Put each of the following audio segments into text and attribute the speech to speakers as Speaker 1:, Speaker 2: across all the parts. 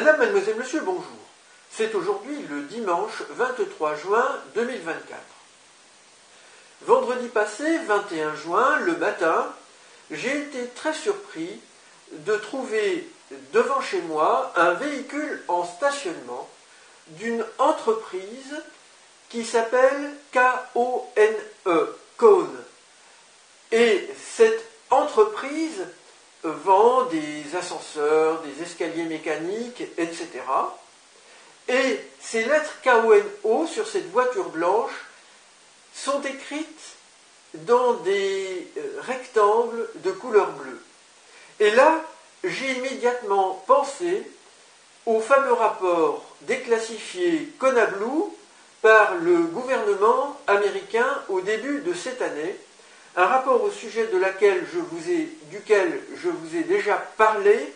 Speaker 1: Madame, mademoiselle, monsieur, bonjour. C'est aujourd'hui le dimanche 23 juin 2024. Vendredi passé, 21 juin, le matin, j'ai été très surpris de trouver devant chez moi un véhicule en stationnement d'une entreprise qui s'appelle K-O-N-E, Kone. Et cette entreprise vend des ascenseurs, des escaliers mécaniques, etc. Et ces lettres K-O-N-O sur cette voiture blanche sont écrites dans des rectangles de couleur bleue. Et là, j'ai immédiatement pensé au fameux rapport déclassifié Kona Blue par le gouvernement américain au début de cette année, un rapport au sujet duquel je vous ai déjà parlé,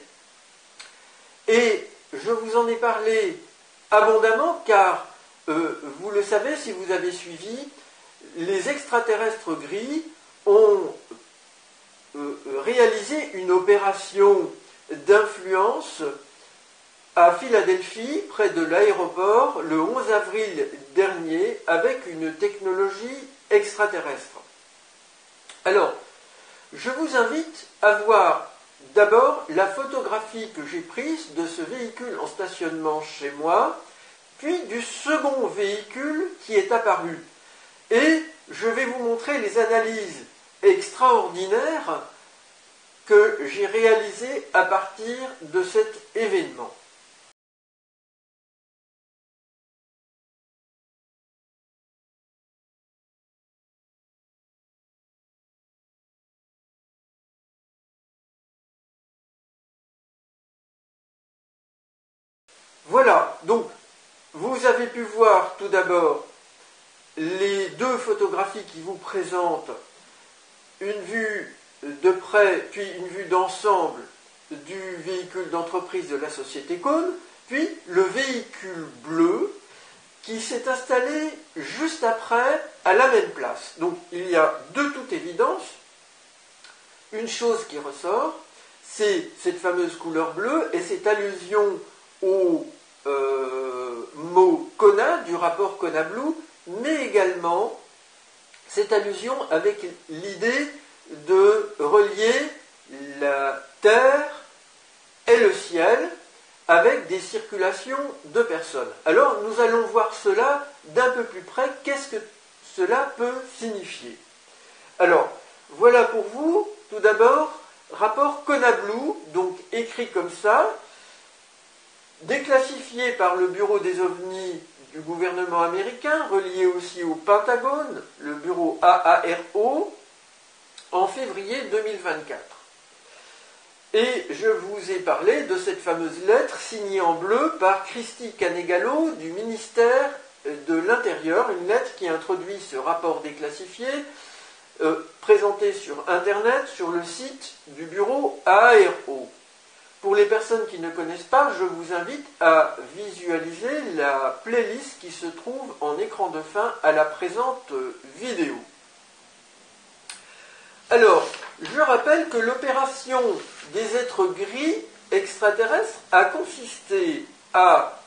Speaker 1: et je vous en ai parlé abondamment car, vous le savez si vous avez suivi, les extraterrestres gris ont réalisé une opération d'influence à Philadelphie, près de l'aéroport, le 11 avril dernier, avec une technologie extraterrestre. Alors, je vous invite à voir d'abord la photographie que j'ai prise de ce véhicule en stationnement chez moi, puis du second véhicule qui est apparu. Et je vais vous montrer les analyses extraordinaires que j'ai réalisées à partir de cet événement. Voilà, donc vous avez pu voir tout d'abord les deux photographies qui vous présentent une vue de près, puis une vue d'ensemble du véhicule d'entreprise de la société Kone, puis le véhicule bleu qui s'est installé juste après à la même place. Donc il y a de toute évidence une chose qui ressort, c'est cette fameuse couleur bleue et cette allusion au mot Kona du rapport Kona Blue, mais également cette allusion avec l'idée de relier la Terre et le ciel avec des circulations de personnes. Alors nous allons voir cela d'un peu plus près, qu'est-ce que cela peut signifier. Alors, voilà pour vous, tout d'abord, rapport Kona Blue, donc écrit comme ça, déclassifié par le bureau des ovnis du gouvernement américain, relié aussi au Pentagone, le bureau AARO, en février 2024. Et je vous ai parlé de cette fameuse lettre signée en bleu par Christy Canegalo du ministère de l'Intérieur, une lettre qui introduit ce rapport déclassifié, présenté sur Internet, sur le site du bureau AARO. Pour les personnes qui ne connaissent pas, je vous invite à visualiser la playlist qui se trouve en écran de fin à la présente vidéo. Alors, je rappelle que l'opération des êtres gris extraterrestres a consisté à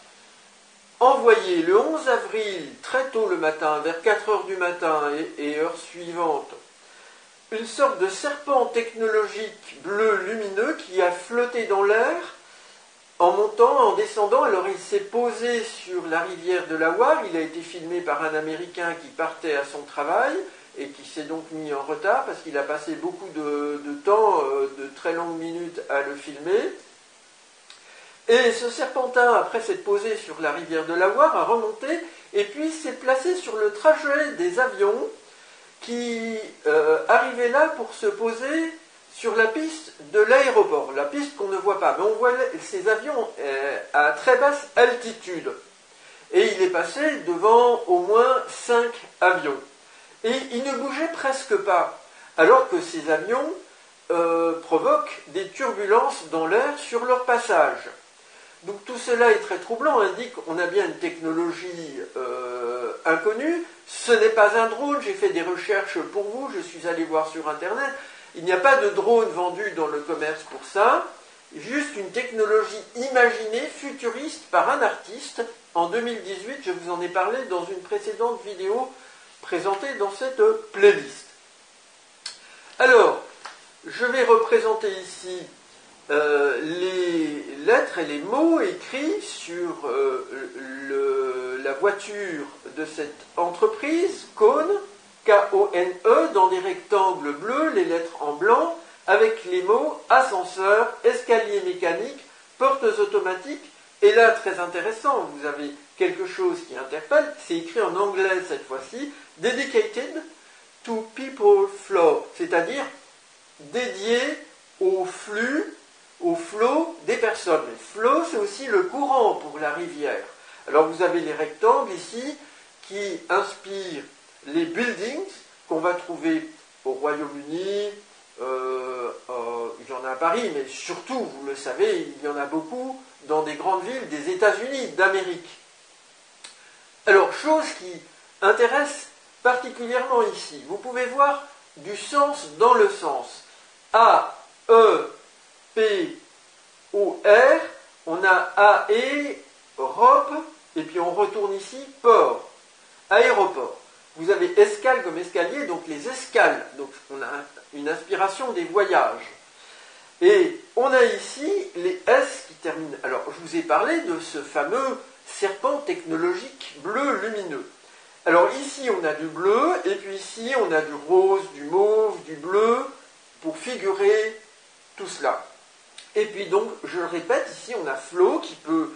Speaker 1: envoyer le 11 avril, très tôt le matin, vers 4 heures du matin et heure suivante, une sorte de serpent technologique bleu lumineux qui a flotté dans l'air en montant, en descendant. Alors il s'est posé sur la rivière de la Loire, il a été filmé par un Américain qui partait à son travail et qui s'est donc mis en retard parce qu'il a passé beaucoup de temps, de très longues minutes à le filmer. Et ce serpentin, après s'être posé sur la rivière de la Loire, a remonté et puis s'est placé sur le trajet des avions qui arrivait là pour se poser sur la piste de l'aéroport, la piste qu'on ne voit pas. Mais on voit ces avions à très basse altitude. Et il est passé devant au moins 5 avions. Et il ne bougeait presque pas, alors que ces avions provoquent des turbulences dans l'air sur leur passage. Donc tout cela est très troublant, indique qu'on a bien une technologie inconnue. Ce n'est pas un drone, j'ai fait des recherches pour vous, je suis allé voir sur Internet. Il n'y a pas de drone vendu dans le commerce pour ça. juste une technologie imaginée, futuriste, par un artiste. En 2018, je vous en ai parlé dans une précédente vidéo présentée dans cette playlist. Alors, je vais représenter ici les lettres et les mots écrits sur la voiture de cette entreprise, Kone, K-O-N-E, dans des rectangles bleus, les lettres en blanc, avec les mots ascenseur, escalier mécanique, portes automatiques. Et là, très intéressant, vous avez quelque chose qui interpelle, c'est écrit en anglais cette fois-ci, dedicated to people flow, c'est-à-dire dédié au flux, au flow des personnes. Le flow, c'est aussi le courant pour la rivière. Alors vous avez les rectangles ici qui inspirent les buildings qu'on va trouver au Royaume-Uni, il y en a à Paris, mais surtout, vous le savez, il y en a beaucoup dans des grandes villes des États-Unis d'Amérique. Alors, chose qui intéresse particulièrement ici, vous pouvez voir du sens dans le sens. A, E, P, O, R, on a A, E, Europe, et puis on retourne ici, port, aéroport. Vous avez escale comme escalier, donc les escales, donc on a une inspiration des voyages. Et on a ici les S qui terminent. Alors, je vous ai parlé de ce fameux serpent technologique bleu lumineux. Alors ici, on a du bleu, et puis ici, on a du rose, du mauve, du bleu, pour figurer tout cela. Et puis donc, je le répète, ici, on a flow qui peut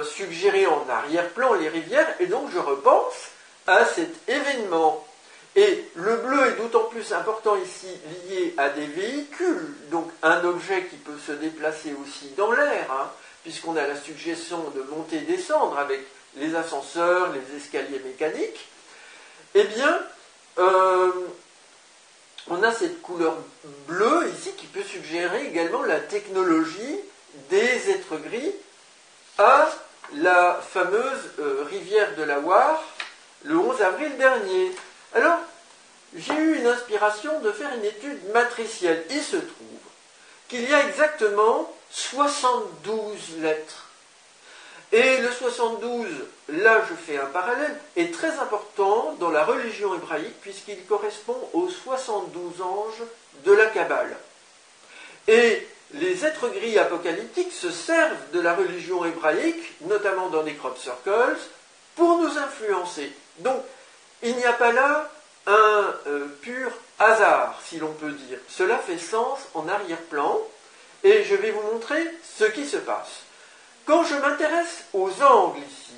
Speaker 1: suggérer en arrière-plan les rivières, et donc je repense à cet événement. Et le bleu est d'autant plus important ici lié à des véhicules, donc un objet qui peut se déplacer aussi dans l'air, puisqu'on a la suggestion de monter et descendre avec les ascenseurs, les escaliers mécaniques. Eh bien, on a cette couleur bleue ici qui peut suggérer également la technologie des êtres gris à la fameuse rivière de la Loire le 11 avril dernier. Alors, j'ai eu une inspiration de faire une étude matricielle. Il se trouve qu'il y a exactement 72 lettres. Et le 72, là je fais un parallèle, est très important dans la religion hébraïque puisqu'il correspond aux 72 anges de la Kabbale. Et les êtres gris apocalyptiques se servent de la religion hébraïque, notamment dans des crop circles, pour nous influencer. Donc, il n'y a pas là un pur hasard, si l'on peut dire. Cela fait sens en arrière-plan, et je vais vous montrer ce qui se passe. Quand je m'intéresse aux angles ici,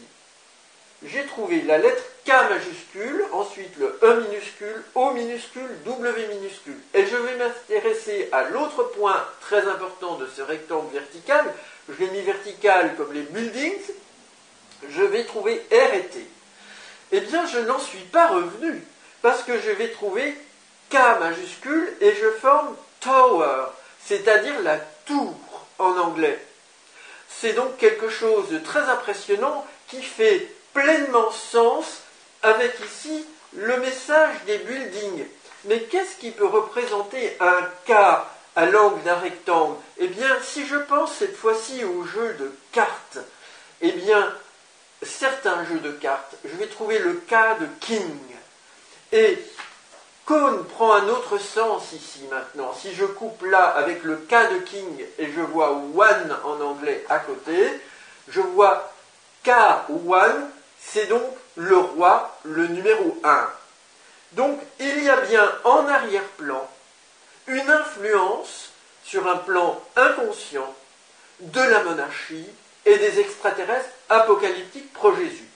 Speaker 1: j'ai trouvé la lettre K majuscule, ensuite le E minuscule, O minuscule, W minuscule. Et je vais m'intéresser à l'autre point très important de ce rectangle vertical. Je l'ai mis vertical comme les buildings. Je vais trouver R et T. Eh bien, je n'en suis pas revenu, parce que je vais trouver K majuscule et je forme tower, c'est-à-dire la tour en anglais. C'est donc quelque chose de très impressionnant qui fait pleinement sens avec ici le message des buildings. Mais qu'est-ce qui peut représenter un K à l'angle d'un rectangle? Eh bien, si je pense cette fois-ci au jeu de cartes, eh bien, certains jeux de cartes, je vais trouver le K de King. Et Kone prend un autre sens ici maintenant. Si je coupe là avec le K de King et je vois one en anglais à côté, je vois K one, c'est donc le roi, le numéro 1. Donc il y a bien en arrière-plan une influence sur un plan inconscient de la monarchie et des extraterrestres apocalyptiques pro-Jésus.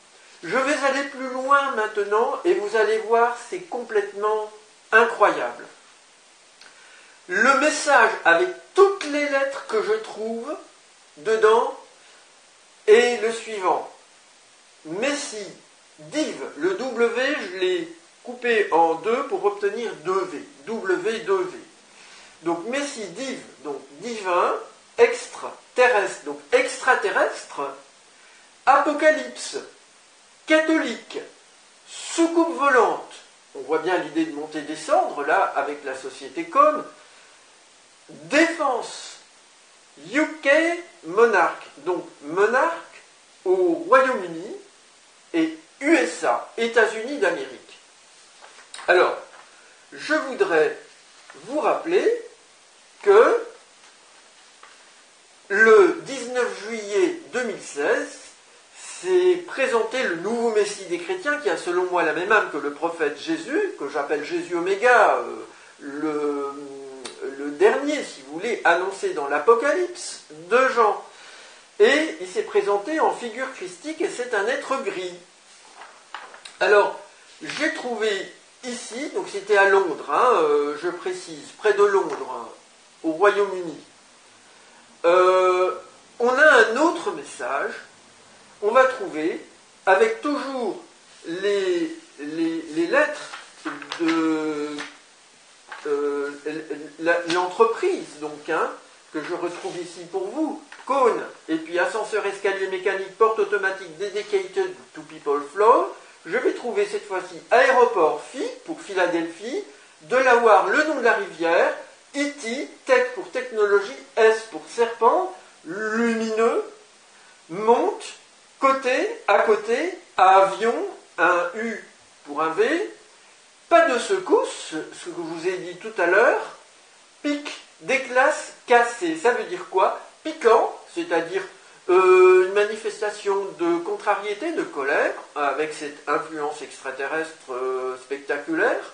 Speaker 1: Je vais aller plus loin maintenant et vous allez voir, c'est complètement incroyable. Le message avec toutes les lettres que je trouve dedans est le suivant. Messie, div, le W, je l'ai coupé en deux pour obtenir 2V. W, 2V. Donc Messie, div, donc divin, extraterrestre, donc extraterrestre, apocalypse, catholique, soucoupe volante, on voit bien l'idée de monter et descendre là avec la société Kone, défense, UK monarch, donc monarque au Royaume-Uni, et USA, États-Unis d'Amérique. Alors, je voudrais vous rappeler que le 19 juillet 2016, s'est présenté le nouveau Messie des chrétiens, qui a selon moi la même âme que le prophète Jésus, que j'appelle Jésus Oméga, le dernier, si vous voulez, annoncé dans l'Apocalypse de Jean. Et il s'est présenté en figure christique, et c'est un être gris. Alors, j'ai trouvé ici, donc c'était à Londres, je précise, près de Londres, au Royaume-Uni. On a un autre message, on va trouver, avec toujours les lettres de l'entreprise, donc, que je retrouve ici pour vous, cône, et puis ascenseur, escalier mécanique, porte automatique, dedicated to people flow. Je vais trouver cette fois-ci aéroport Phi pour Philadelphie, Delaware, le nom de la rivière, E.T., tech pour technologie, S pour serpent, lumineux, monte, côté, à côté, avion, un U pour un V, pas de secousse, ce que je vous ai dit tout à l'heure, pic, déclasse, cassé. Ça veut dire quoi? Piquant, c'est-à-dire une manifestation de contrariété, de colère, avec cette influence extraterrestre spectaculaire.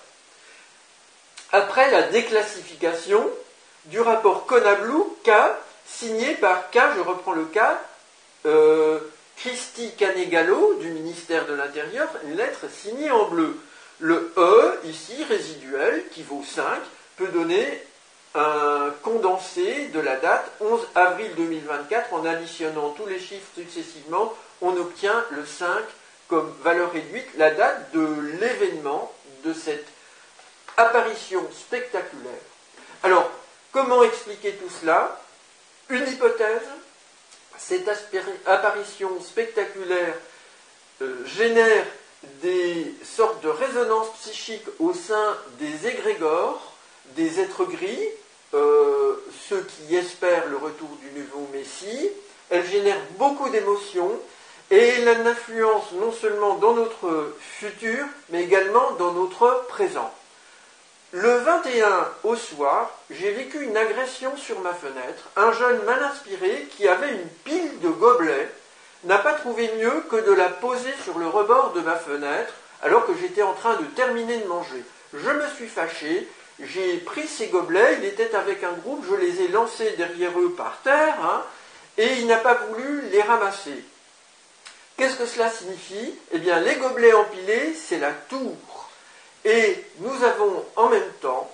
Speaker 1: Après la déclassification du rapport Conablou K, signé par K, je reprends le K, Christy Canegallo, du ministère de l'Intérieur, une lettre signée en bleu. Le E, ici, résiduel, qui vaut 5, peut donner un condensé de la date 11 avril 2024. En additionnant tous les chiffres successivement, on obtient le 5 comme valeur réduite, la date de l'événement, de cette apparition spectaculaire. Alors, comment expliquer tout cela? Une hypothèse, cette apparition spectaculaire génère des sortes de résonances psychiques au sein des égrégores, des êtres gris, ceux qui espèrent le retour du nouveau Messie. Elle génère beaucoup d'émotions et elle a une influence non seulement dans notre futur, mais également dans notre présent. Le 21 au soir, j'ai vécu une agression sur ma fenêtre. Un jeune mal inspiré qui avait une pile de gobelets n'a pas trouvé mieux que de la poser sur le rebord de ma fenêtre alors que j'étais en train de terminer de manger. Je me suis fâché, j'ai pris ces gobelets, il était avec un groupe, je les ai lancés derrière eux par terre, et il n'a pas voulu les ramasser. Qu'est-ce que cela signifie? Eh bien, les gobelets empilés, c'est la tour. Et nous avons en même temps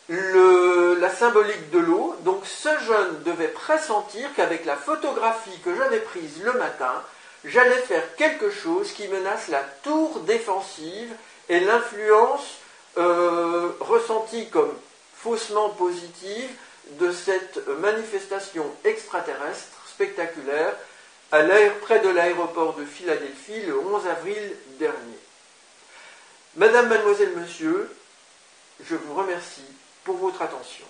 Speaker 1: la symbolique de l'eau. Donc ce jeune devait pressentir qu'avec la photographie que j'avais prise le matin, j'allais faire quelque chose qui menace la tour défensive et l'influence ressentie comme faussement positive de cette manifestation extraterrestre spectaculaire près de l'aéroport de Philadelphie le 11 avril dernier. Madame, mademoiselle, monsieur, je vous remercie pour votre attention.